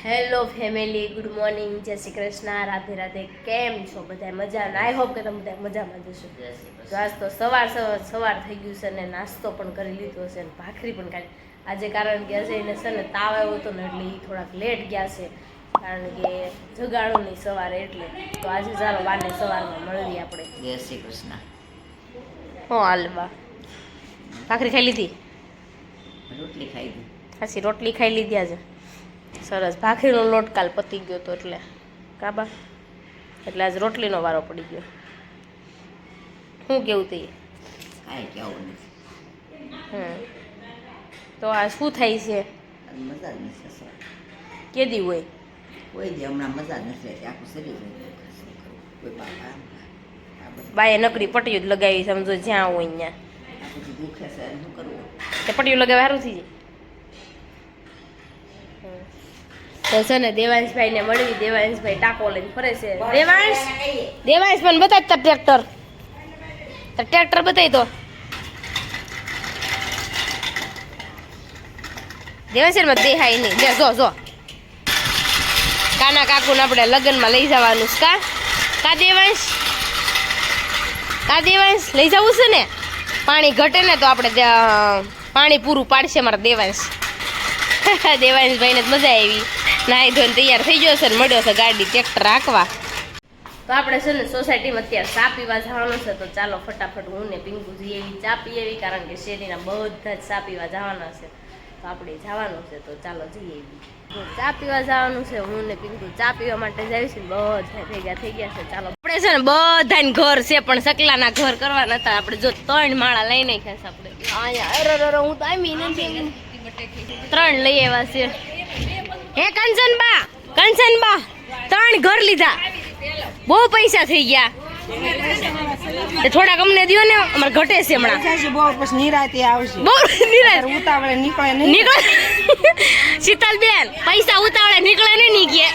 Hello family, good morning, જય શ્રી કૃષ્ણ, રાધે રાધે. કેમ છો બધા? મજામાં? આઈ હોપ કે તમે બધા મજામાં જશો. તો આજ તો સવાર થઈ ગયું છે ને નાસ્તો પણ કરી લીધો છે ને ભાખરી પણ ખાઈ. આજે કારણ કે અજયને છે ને તાવ આવ્યો હતો ને એટલે એ થોડાક લેટ ગયા છે કારણ કે જગાડું નહીં સવારે એટલે. તો આજે ચાલો બાને સવારમાં મળીએ આપણે. જય શ્રી કૃષ્ણ. હો હાલવા ભાખરી ખાઈ લીધી? રોટલી ખાઈ લીધી. પછી રોટલી ખાઈ લીધી આજે. સરસ. ભાખરીનો લોટ કાલ પતી ગયો તો એટલે કાબા એટલે આજ રોટલીનો વારો પડી ગયો. શું કેવું તે? કાંઈ કેવું નથી. તો આ શું થાય છે? મજા જ નથી. કેદી હોય કોઈ દી હમણાં મજા જ નથી રહેતી. આખું શરીર કોઈ બાપા બાએ નકરી પટ્ટીઓ જ લગાવી સમજો જ્યાં હોય ત્યાં. આ બધું દુખે છે શું કરવું? તે પટ્ટીઓ લગાવે સારું થઈ જાય. તો છે ને દેવાંશભાઈ ને મળવી. દેવાંશભાઈ ટાંકો લઈને ફરે છે. દેવાંશ પણ બતાય તાર ટ્રેક્ટર બતાવી તો. દેવાંશ દેખાય નહીં. જો કાના કાકુ ને આપણે લગ્નમાં લઈ જવાનું છે. કા દેવાંશ લઈ જવું છે ને? પાણી ઘટે ને તો આપણે પાણી પૂરું પાડશે મારા દેવાંશ. દેવાંશભાઈને જ મજા આવી. નાહી ધોઈને તૈયાર થઈ ગયો છે ને મળ્યો છે ગાડી ટ્રેક્ટર હાંકવા. તો આપણે છે ને સોસાયટીમાં અત્યારે ચા પીવા જવાનું છે. તો ચાલો ફટાફટ હું ને પિંકુ જઈએ એવી ચા પી એવી કારણ કે શેરીના બધા જ ચા પીવા જવાના છે. તો આપણે જવાનું છે તો ચાલો જઈએ એવી. ચા પીવા જવાનું છે. હું ને પિંકુ ચા પીવા માટે જાય છે. બધા ભેગા થઈ ગયા છે. ચાલો આપણે છે ને બધાને ઘર છે પણ સકલાના ઘર કરવાના હતા. આપણે જો 3 માળા લઈ નાખ્યા છે આપણે અહીંયા. હું તો આમી નથી. 3 લઈ આવ્યા છે. હે કંચનબા 3 ઘર લીધા. બહુ પૈસા થઈ ગયા. થોડાક અમને દો ને, અમારે ઘટે છે હમણાં. બહુ નિરાતે ઉતાવળે નીકળે શીતલબેન પૈસા ઉતાવળે નીકળે ને ની કે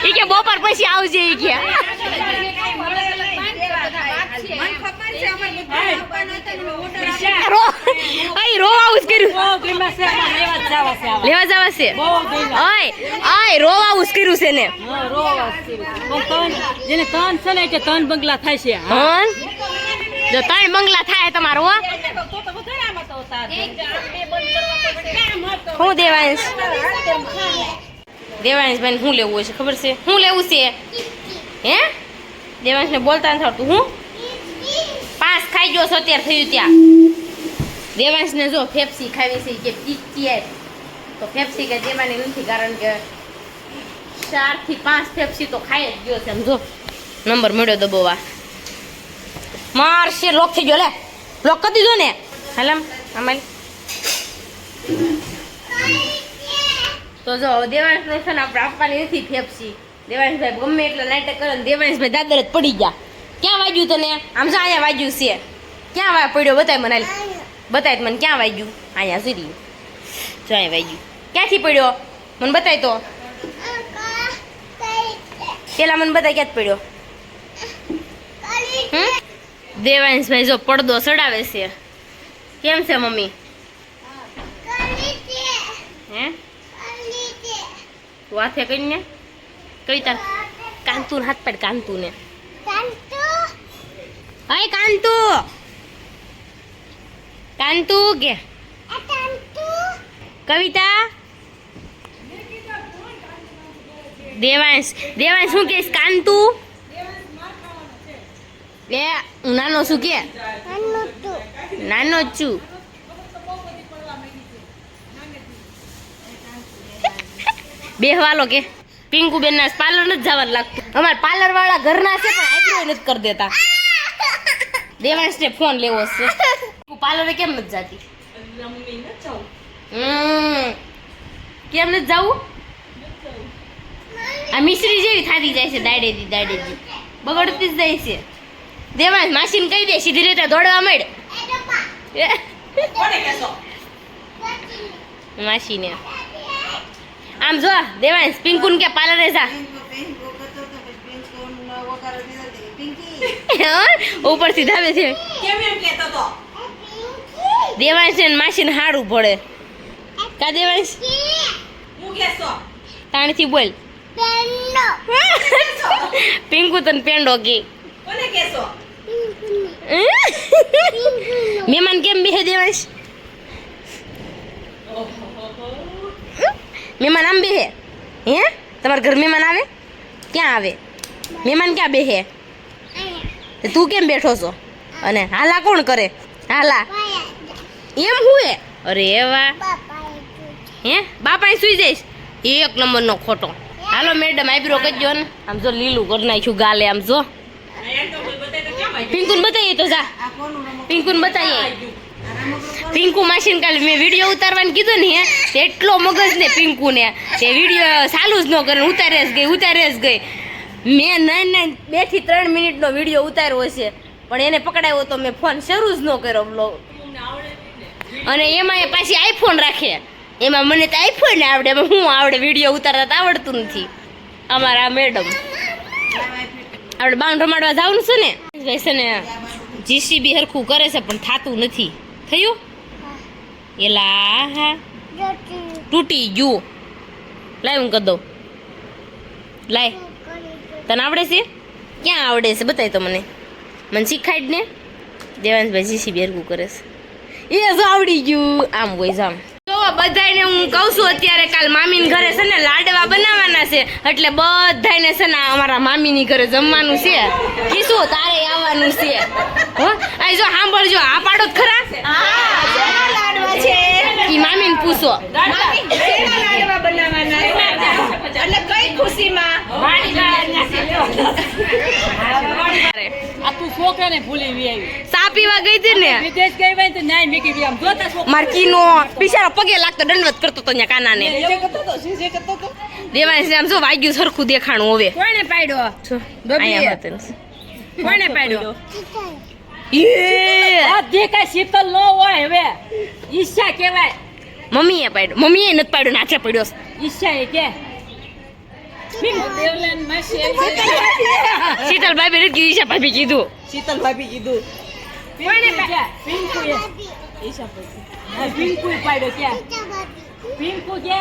ઈ કે બપોર પછી આવજે ઈ કે. રોવાવું કર્યું. લેવા જવા છે. રોવાવું કર્યું છે ને. જેને 3 છે ને કે 3 બંગલા થાય છે. જો 3 બંગલા થાય તમારો. હું દેવાંશભાઈ શું લેવું છે ખબર છે? શું લેવું છે? હે દેવાંશને બોલતા નથી આવડતું. હું 5 ખાઈ ગયો છો અત્યારે થયું ત્યાં. દેવાંશને જો ફેપ્સી ખાવી છે કે પીટીઆઈ. તો ફેપ્સી કે દેવાની નથી કારણ કે 4 થી 5 ફેપ્સી તો ખાઈ જ ગયો છે. એમ જો નંબર મળ્યો દબોવા મારશે. લોક થઈ ગયો. લે લોક કરી દીધો ને. હાલમ અમારી તો જો દેવાંશને છે ને આપણે આપવાની નથી ફેપ્સી. દેવાંશભાઈ ગમે એટલે નાટક કરે ને દેવાંશભાઈ દાદર જ પડી ગયા. ક્યાં વાગ્યું તને? આમ જો અહીંયા વાગ્યું છે. ક્યાં પડ્યો? બતાય મને. બતાય મને ક્યાં વાગ્યું. અહીંયા સુધી જો અહીંયા વાગ્યું. ક્યાંથી પડ્યો મને બતાય તો. પેલા મને બતાય ક્યાં પડ્યો. દેવાંશભાઈ જો પડદો ચડાવે છે. કેમ છે મમ્મી? હે તું હાથે કરીને કઈ તાર કાંતુ હાથ પાડ. કાંતુ ને હાય કાંતુ કે કવિતા. દેવાંશ શું કહીશ? કાંતુ એ નાનો શું કે? નાનો જ છું. બેહવાલો કે પિંકુ બેન ના પાર્લર નથી જવાનું લાગતું. અમારે પાર્લર વાળા ઘરના છે પણ આઈબ્રો નથી કરી દેતા. દેવાંશ ને ફોન લેવો છે. પાર્લરે કેમ નથી જાતી? કેમ નથી જવું? આ મિશ્રી જેવી થાતી જાય છે. દાડેજી બગડતી જ જાય છે. દેવાંશ માસીને કહી દે સીધી રીતે દોડવા માંડ. માસીને આમ જો દેવાંશ પિંકુન કે પાર્લરે જા. ઉપરથી ધાબે છે. દેવાંશ ને માસીને હારું પડે. કા દેવાંશ? હું કેસો તાણથી બોલ પિંકુ તને પેંડો કે કોને કેસો મહેમાન કેમ બેહે દેવાશ મહેમાન આમ બેહે હે તમારા ઘર મહેમાન આવે ક્યાં આવે મહેમાન ક્યાં બેહે તે તું કેમ બેઠો છો અને હાલા કોણ કરે હાલા એમ હુએ અરે વાહ હે બાપા સુઈ જઈશ એક નંબરનો ખોટો હાલો મેડમ આઈબ્રો કરજો ને આમ જો લીલું કરી નાખ્યું ગાલે આમ જો પિંકુને બતાવીએ તો જા પિંકુને બતાવીએ પિંકુ માસીને કાલે મેં વિડીયો ઉતારવાનું કીધું ને તે એટલો મગજ ને પિંકુને તે વિડીયો ચાલુ જ ન કરે ઉતારે જ ગઈ મેં નહીં 2 થી 3 મિનિટનો વિડીયો ઉતાર્યો છે પણ એને પકડાયો તો મેં ફોન શરૂ જ ન કર્યો બ્લોગ અને એમાં એ પાછી આઈફોન રાખે એમાં મને તો આઈફોન આવડે એમાં હું આવડે વિડીયો ઉતારતા તો આવડતું નથી અમારા મેડમ આપણે બાંધ રમાડવા જવાનું છે ને વૈસે ને જીસીબી હરખું કરે છે પણ થાતું નથી થયું એલા હા તૂટી ગયું લાય હું કરી દઉં લાય તને આવડે છે ક્યાં આવડે છે બતાય તો મને શીખાડ ને દેવાંશભાઈ જીસીબી હરખું કરે છે એ જો આવડી ગયું આમ હોય જામ જો બધાને હું કહું છું અત્યારે કાલ મામીની ઘરે છે ને લાડવા બનાવવાના છે એટલે બધાને છે ને અમારા મામીની ઘરે જમવાનું છે કીશું તારે આવવાનું છે હો આ જો સાંભળજો આ પાડો જ ખરા લાડવા છે ઈ મામીને પૂછો લાડવા બનાવવાના એટલે કઈ ખુશીમાં આ તું છોકરાને ભૂલી આવી સા પીવા ગઈ હતી ને વિદેશ ગઈ હોય તો ન્યાય મેકી દી આમ જોતા છોકરા મારકીનો બિચારો પગે લાગતો દંડવત કરતો તો ત્યાં કાનાને દેવાંશ આમ જો વાગ્યું સરખું દેખાણું હવે કોણે પાડ્યો અહીંયા હતું. કોણે પાડ્યો યે! આ દેખાય શીતલ નો હોય હવે ઈચ્છા કહેવાય મમ્મીએ પાડ્યો મમ્મીએ નથી પાડ્યો નાચે પડ્યો છે. ઈચ્છા એ કે દેવલાન માસી શીતલ ભાભી નથી કીધું ઈશા ભાભી કીધું શીતલ ભાભી કીધું કોણે પાડ્યા પિંકુ એ ઈચ્છા પછી હા પિંકુ પાડ્યો કે પિંકુ કે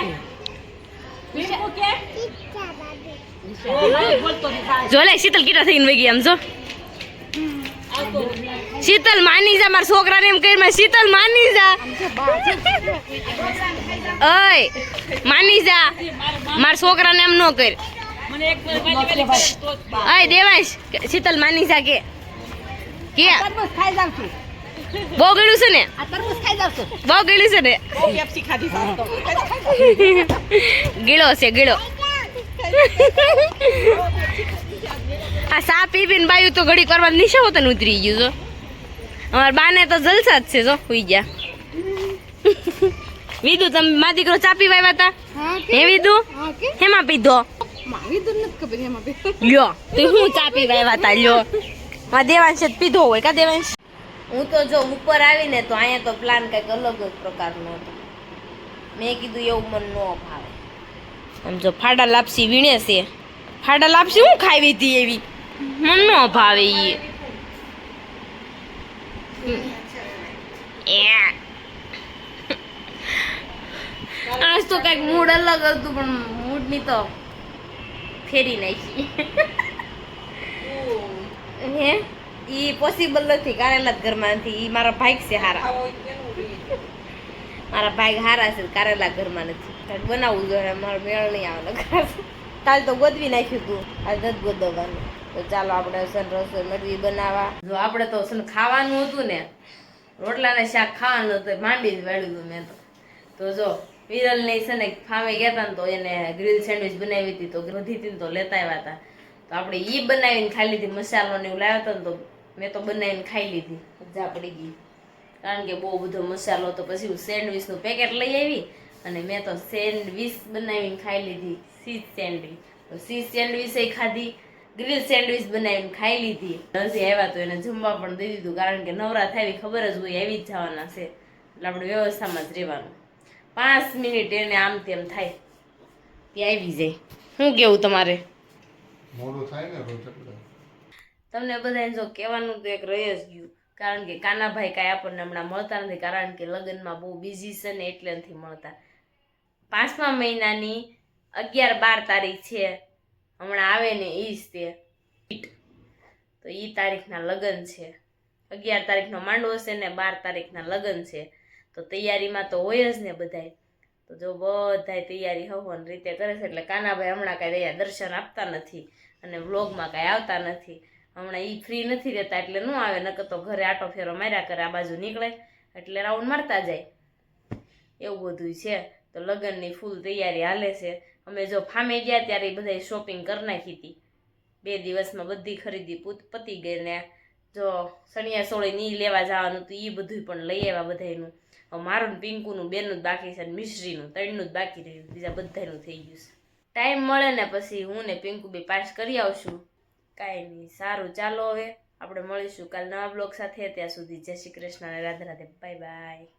બોલતો નહીં જો લે શીતલ કીટા થઈને વઈ ગઈ આમ જો શીતલ માની જા મારા છોકરાને એમ કહી શીતલ માની જા ઓય માની જા મારા છોકરાને એમ ન કર મને એક તો ઓય દેવાંશ શીતલ માની જા કે તરબૂચ ખાઈ જાવ છું બહુ ગળ્યું છે ને આ તરબૂચ ખાઈ જાવ છું બહુ ગળ્યું છે ને પેપ્સી ખાધી સાસ તો ગીળો છે ગીળો આ સા પી પીને બાયું તો ઘડી કરવા નિશા હોતો ને ઉતરી ગયું જો અમારા બાને તો જલસા જ છે જો હુઈ ગયા વિદુ તમે મા દીકરો ચા પીવા આવ્યા હતા હે વિદુ હેમાં પીધો લ્યો તે હું ચા પીવા આવ્યા હતા લ્યો મા દેવાંશ પીધો હોય કા દેવાંશ હું તો જો ઉપર આવીને તો અહીંયા તો પ્લાન કંઈક અલગ જ પ્રકારનો હતો મેં કીધું એવું મન ન ભાવે આમ જો ફાડા લાપસી વીણે છે ફાડા લાપસી હું ખાવી હતી એવી મન ન ભાવે આજ તો કઈક મૂડ અલગ હતું પણ મૂડ ની તો ફેરી નાખી હે ઈ પોસિબલ નથી કારેલા ઘરમાં નથી ઈ મારા ભાઈ છે હારા મારા ભાઈ હારા છે કારેલા ઘરમાં નથી બનાવવું જોઈએ મારો મેળ નહીં આવે કાલ તો ગોદવી નાખ્યું તું આજ નથી ગોદવવાનું તો ચાલો આપણે સન રસોઈ મરવી બનાવવા જો આપણે તો સન ખાવાનું હતું ને રોટલા ને શાક ખાવાનું હતું માંડી જ વાળ્યું મેં તો જો વિરલ ને છે ને ફામે ગયા હતા ને તો એને ગ્રીલ સેન્ડવિચ બનાવી હતી તો વધી હતી ને તો લેતા આવ્યા હતા તો આપણે ઈ બનાવીને ખાઈ લીધી મસાલો ને એવું લાવ્યા હતા ને તો મેં તો બનાવીને ખાઈ લીધી મજા પડી ગઈ કારણ કે બહુ બધો મસાલો તો પછી હું સેન્ડવિચનું પેકેટ લઈ આવી અને મેં તો સેન્ડવિચ બનાવીને ખાઈ લીધી ચીઝ સેન્ડવિચ તો ચીઝ સેન્ડવિચ ખાધી ગ્રીલ સેન્ડવિચ બનાવીને ખાઈ લીધી હજી આવ્યા તો એને જમવા પણ દઈ દીધું કારણ કે નવરા થાય ખબર જ હોય આવી જ જવાના છે એટલે આપણે વ્યવસ્થામાં જ રહેવાનું 5 મિનિટ એને આમ તેમ થાય ત્યાં આવી જાય શું કેવું તમારે મોડું થાય ને રોજ તમને બધાને જો કહેવાનું તો એક રહી જ ગયું કારણ કે કાનાભાઈ કાંઈ આપણને હમણાં મળતા નથી કારણ કે લગ્નમાં બહુ બિઝી છે ને એટલે નથી મળતા 5મા મહિનાની 11-12 તારીખ છે, હમણાં આવે ને એ જ તે તો એ તારીખના લગ્ન છે. 11 તારીખનો માંડવો છે ને 12 તારીખના લગ્ન છે. તો તૈયારીમાં તો હોય જ ને બધાય. તો જો બધાય તૈયારી હવન રીતે કરે છે. એટલે કાનાભાઈ હમણાં કાંઈ અહીંયા દર્શન આપતા નથી અને વ્લોગમાં કાંઈ આવતા નથી. હમણાં એ ફ્રી નથી રહેતા એટલે ન આવે, નકર તો ઘરે આટો ફેરો માર્યા કરે, આ બાજુ નીકળે એટલે રાઉન્ડ મારતા જાય. એવું બધું છે. તો લગ્નની ફૂલ તૈયારી હાલે છે. અમે જો ફામે ગયા ત્યારે બધાય શોપિંગ કરી નાખી હતી. 2 દિવસમાં બધી ખરીદી પતી ગઈ ને જો સણિયા સોળી ની લેવા જવાનું હતું એ બધું પણ લઈ આવ્યા બધાયનું. મારું ને પિંકુનું બેનું જ બાકી છે, મિશ્રીનું 3નું જ બાકી રહ્યું, બીજા બધાનું થઈ ગયું છે. ટાઈમ મળે ને પછી હું ને પિંકુ બી પાસ કરી આવશું. કાંઈ નહીં, સારું ચાલો હવે આપણે મળીશું કાલ નવા બ્લોગ સાથે. ત્યાં સુધી જય શ્રી કૃષ્ણ અને રાધે રાધે, બાય બાય.